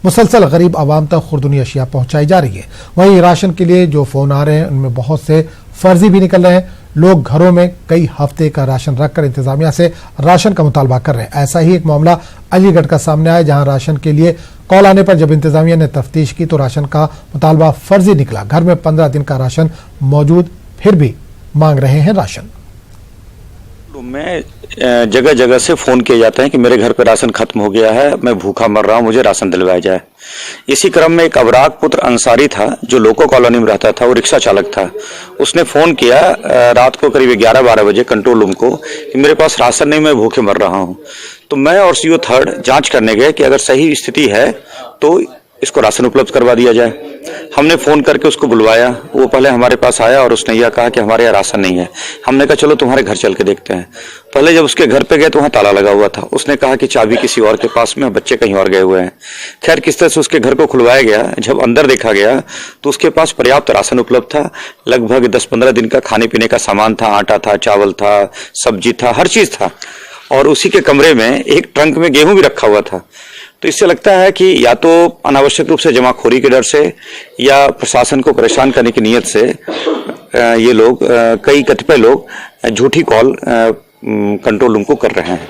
मुसलसल गरीब आवाम तक खुर्दनी अशिया पहुंचाई जा रही है। वहीं राशन के लिए जो फोन आ रहे हैं उनमें बहुत से फर्जी भी निकल रहे हैं। लोग घरों में कई हफ्ते का राशन रखकर इंतजामिया से राशन का मुतालबा कर रहे हैं। ऐसा ही एक मामला अलीगढ़ का सामने आया, जहां राशन के लिए कॉल आने पर जब इंतजामिया ने तफ्तीश की तो राशन का मुतालबा फर्जी निकला। घर में 15 दिन का राशन मौजूद, फिर भी मांग रहे हैं राशन। में जगह जगह से फोन किए जाते हैं कि मेरे घर पे राशन खत्म हो गया है, मैं भूखा मर रहा हूं, मुझे राशन दिलवाया जाए। इसी क्रम में एक अबराग पुत्र अंसारी था जो लोको कॉलोनी में रहता था, वो रिक्शा चालक था। उसने फोन किया रात को करीब 11-12 बजे कंट्रोल रूम को कि मेरे पास राशन नहीं, मैं भूखे मर रहा हूं। तो मैं और सीओ थर्ड जांच करने गए कि अगर सही स्थिति है तो इसको राशन उपलब्ध करवा दिया जाए। हमने फोन करके उसको बुलवाया, वो पहले हमारे पास आया और उसने यह कहा कि हमारे यहाँ राशन नहीं है। हमने कहा चलो तुम्हारे घर चल के देखते हैं। पहले जब उसके घर पे गए तो वहां ताला लगा हुआ था। उसने कहा कि चाबी किसी और के पास में, बच्चे कहीं और गए हुए हैं। खैर किस तरह से उसके घर को खुलवाया गया। जब अंदर देखा गया तो उसके पास पर्याप्त राशन उपलब्ध था। लगभग 10-15 दिन का खाने पीने का सामान था, आटा था, चावल था, सब्जी था, हर चीज था। और उसी के कमरे में एक ट्रंक में गेहूं भी रखा हुआ था। तो इससे लगता है कि या तो अनावश्यक रूप से जमाखोरी के डर से या प्रशासन को परेशान करने की नीयत से ये लोग, कई कतिपय लोग झूठी कॉल कंट्रोल रूम को कर रहे हैं।